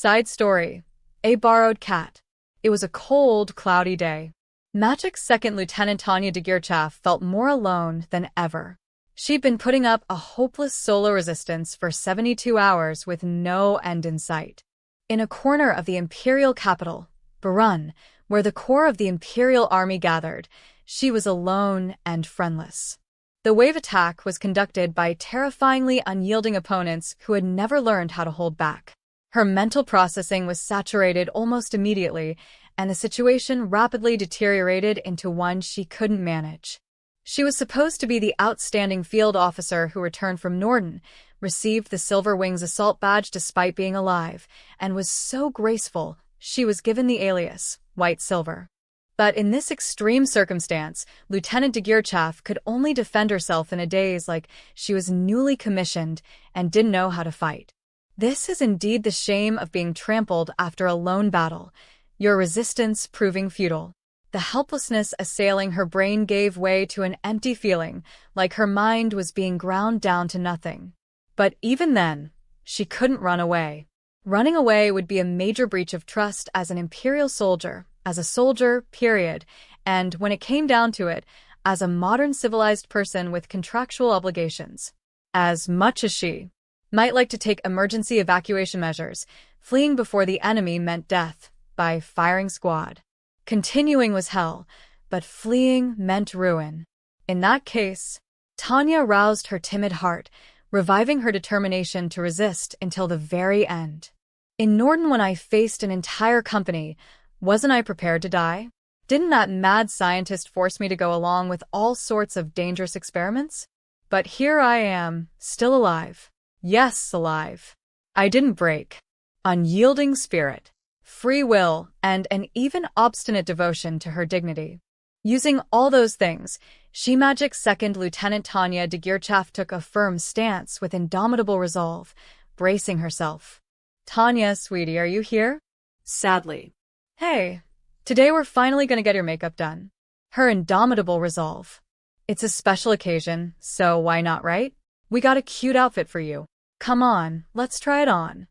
Side story. A borrowed cat. It was a cold, cloudy day. Magic's second Lieutenant Tanya Degirchaf felt more alone than ever. She'd been putting up a hopeless solo resistance for 72 hours with no end in sight. In a corner of the imperial capital, Barun, where the core of the imperial army gathered, she was alone and friendless. The wave attack was conducted by terrifyingly unyielding opponents who had never learned how to hold back. Her mental processing was saturated almost immediately, and the situation rapidly deteriorated into one she couldn't manage. She was supposed to be the outstanding field officer who returned from Norden, received the Silver Wings Assault Badge despite being alive, and was so graceful she was given the alias, White Silver. But in this extreme circumstance, Lieutenant Degirchaf could only defend herself in a daze, like she was newly commissioned and didn't know how to fight. This is indeed the shame of being trampled after a lone battle, your resistance proving futile. The helplessness assailing her brain gave way to an empty feeling, like her mind was being ground down to nothing. But even then, she couldn't run away. Running away would be a major breach of trust as an imperial soldier, as a soldier, period, and when it came down to it, as a modern civilized person with contractual obligations. As much as she might like to take emergency evacuation measures, fleeing before the enemy meant death by firing squad. Continuing was hell, but fleeing meant ruin. In that case, Tanya roused her timid heart, reviving her determination to resist until the very end. In Norden, when I faced an entire company, wasn't I prepared to die? Didn't that mad scientist force me to go along with all sorts of dangerous experiments? But here I am, still alive. Yes, alive. I didn't break. Unyielding spirit, free will, and an even obstinate devotion to her dignity. Using all those things, Magic's second Lieutenant Tanya Degirchaf took a firm stance with indomitable resolve, bracing herself. Tanya, sweetie, are you here? Sadly. Hey, today we're finally gonna get your makeup done. Her indomitable resolve. It's a special occasion, so why not, right? We got a cute outfit for you. Come on, let's try it on.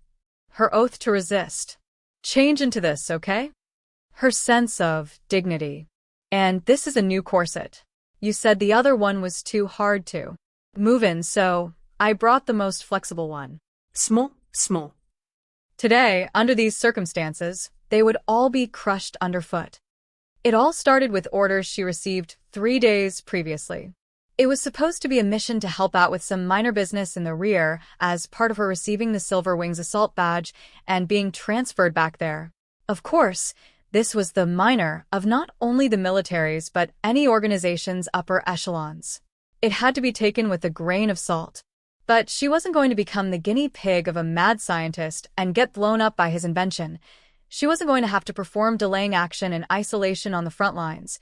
Her oath to resist. Change into this, okay? Her sense of dignity. And this is a new corset. You said the other one was too hard to move in, so I brought the most flexible one. Small. Today, under these circumstances, they would all be crushed underfoot. It all started with orders she received 3 days previously. It was supposed to be a mission to help out with some minor business in the rear as part of her receiving the Silver Wings Assault Badge and being transferred back there. Of course, this was the minor of not only the militaries but any organization's upper echelons. It had to be taken with a grain of salt. But she wasn't going to become the guinea pig of a mad scientist and get blown up by his invention. She wasn't going to have to perform delaying action in isolation on the front lines.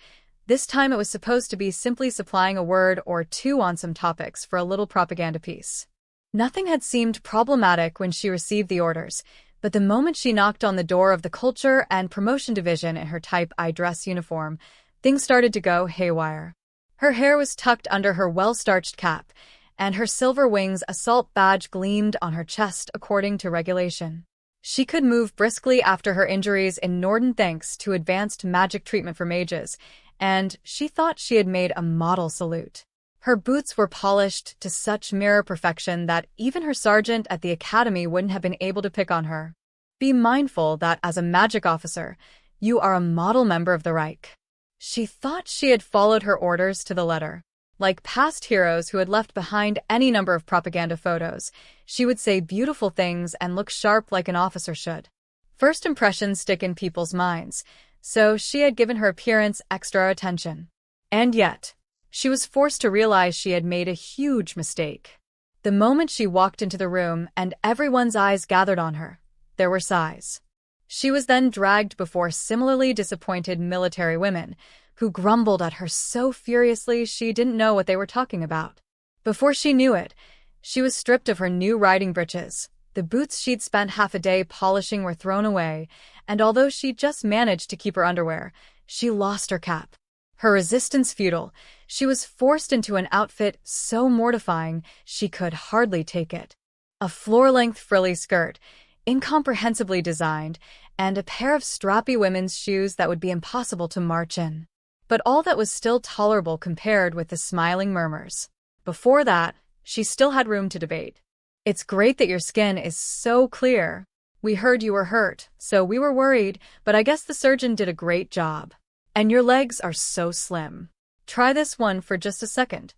This time it was supposed to be simply supplying a word or two on some topics for a little propaganda piece. Nothing had seemed problematic when she received the orders, but the moment she knocked on the door of the Culture and Promotion Division in her Type I dress uniform, things started to go haywire. Her hair was tucked under her well-starched cap, and her Silver Wings Assault Badge gleamed on her chest according to regulation. She could move briskly after her injuries in Norden thanks to advanced magic treatment for mages, and she thought she had made a model salute. Her boots were polished to such mirror perfection that even her sergeant at the academy wouldn't have been able to pick on her. Be mindful that as a magic officer, you are a model member of the Reich. She thought she had followed her orders to the letter. Like past heroes who had left behind any number of propaganda photos, she would say beautiful things and look sharp like an officer should. First impressions stick in people's minds, so she had given her appearance extra attention. And yet, she was forced to realize she had made a huge mistake. The moment she walked into the room and everyone's eyes gathered on her, there were sighs. She was then dragged before similarly disappointed military women, who grumbled at her so furiously she didn't know what they were talking about. Before she knew it, she was stripped of her new riding breeches. The boots she'd spent half a day polishing were thrown away, and although she just managed to keep her underwear, she lost her cap. Her resistance futile, she was forced into an outfit so mortifying she could hardly take it. A floor-length frilly skirt, incomprehensibly designed, and a pair of strappy women's shoes that would be impossible to march in. But all that was still tolerable compared with the smiling murmurs. Before that, she still had room to debate. It's great that your skin is so clear. We heard you were hurt, so we were worried, but I guess the surgeon did a great job. And your legs are so slim. Try this one for just a second.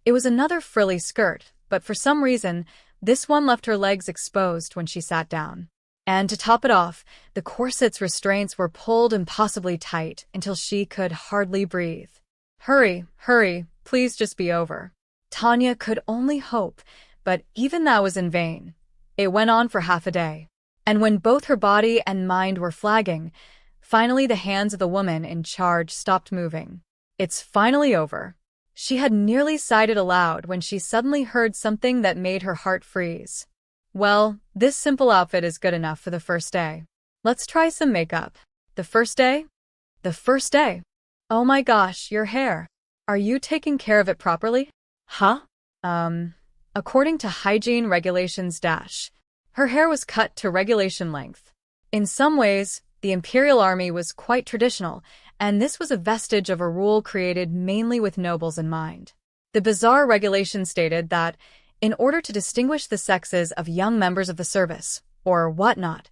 It was another frilly skirt, but for some reason, this one left her legs exposed when she sat down. And to top it off, the corset's restraints were pulled impossibly tight until she could hardly breathe. Hurry, hurry, please just be over. Tanya could only hope, but even that was in vain. It went on for half a day. And when both her body and mind were flagging, finally the hands of the woman in charge stopped moving. It's finally over. She had nearly sighed it aloud when she suddenly heard something that made her heart freeze. Well, this simple outfit is good enough for the first day. Let's try some makeup. The first day? The first day. Oh my gosh, your hair. Are you taking care of it properly? Huh? According to hygiene regulations her hair was cut to regulation length. In some ways, the Imperial Army was quite traditional, and this was a vestige of a rule created mainly with nobles in mind. The bizarre regulation stated that, in order to distinguish the sexes of young members of the service, or whatnot,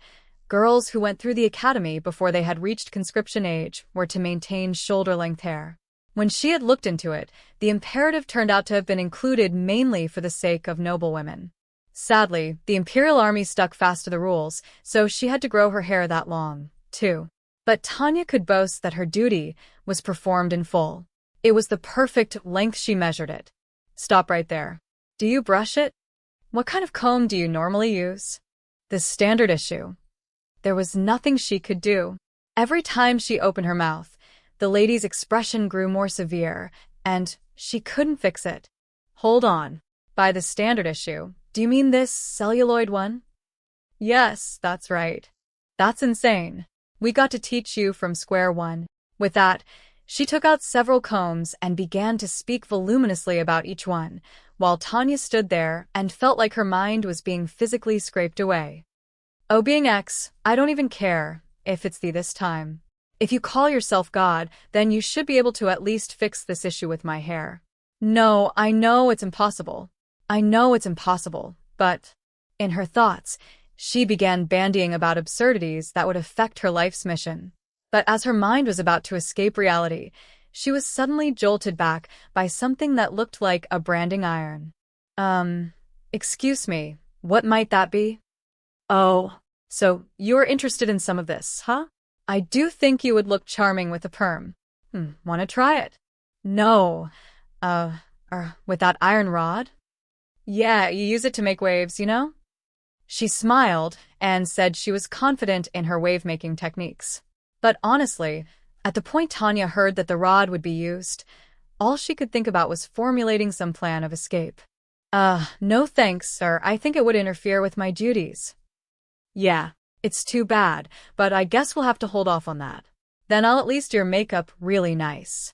girls who went through the academy before they had reached conscription age were to maintain shoulder-length hair. When she had looked into it, the imperative turned out to have been included mainly for the sake of noblewomen. Sadly, the Imperial Army stuck fast to the rules, so she had to grow her hair that long, too. But Tanya could boast that her duty was performed in full. It was the perfect length. She measured it. Stop right there. Do you brush it? What kind of comb do you normally use? The standard issue. There was nothing she could do. Every time she opened her mouth, the lady's expression grew more severe, and she couldn't fix it. Hold on. By the standard issue, do you mean this celluloid one? Yes, that's right. That's insane. We got to teach you from square one. With that, she took out several combs and began to speak voluminously about each one, while Tanya stood there and felt like her mind was being physically scraped away. Oh, being X, I don't even care if it's thee this time. If you call yourself God, then you should be able to at least fix this issue with my hair. No, I know it's impossible. I know it's impossible, but... In her thoughts, she began bandying about absurdities that would affect her life's mission. But as her mind was about to escape reality, she was suddenly jolted back by something that looked like a branding iron. Excuse me, what might that be? Oh, so you're interested in some of this, huh? I do think you would look charming with a perm. Wanna try it? No. With that iron rod? Yeah, you use it to make waves, you know? She smiled and said she was confident in her wave-making techniques. But honestly, at the point Tanya heard that the rod would be used, all she could think about was formulating some plan of escape. No thanks, sir. I think it would interfere with my duties. Yeah, it's too bad, but I guess we'll have to hold off on that. Then I'll at least do your makeup really nice.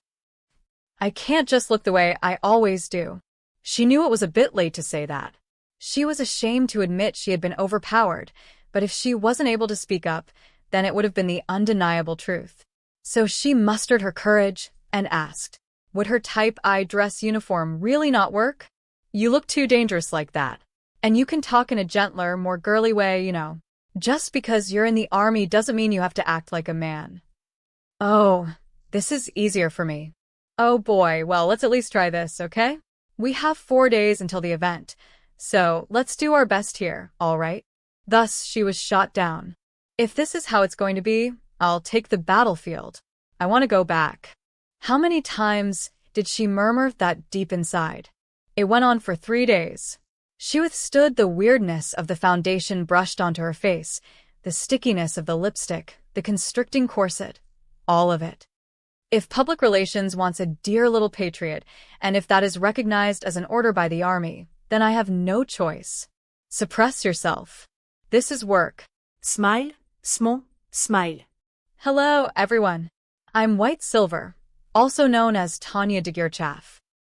I can't just look the way I always do. She knew it was a bit late to say that. She was ashamed to admit she had been overpowered, but if she wasn't able to speak up, then it would have been the undeniable truth. So she mustered her courage and asked, would her type I dress uniform really not work? You look too dangerous like that. And you can talk in a gentler, more girly way, you know. Just because you're in the army doesn't mean you have to act like a man. Oh, this is easier for me. Oh boy, well, let's at least try this, okay? We have 4 days until the event, so let's do our best here, all right? Thus, she was shot down. If this is how it's going to be, I'll take the battlefield. I want to go back. How many times did she murmur that deep inside? It went on for 3 days. She withstood the weirdness of the foundation brushed onto her face, the stickiness of the lipstick, the constricting corset, all of it. If public relations wants a dear little patriot, and if that is recognized as an order by the army, then I have no choice. Suppress yourself. This is work. Smile, smile. Hello, everyone. I'm White Silver, also known as Tanya de Girchaf.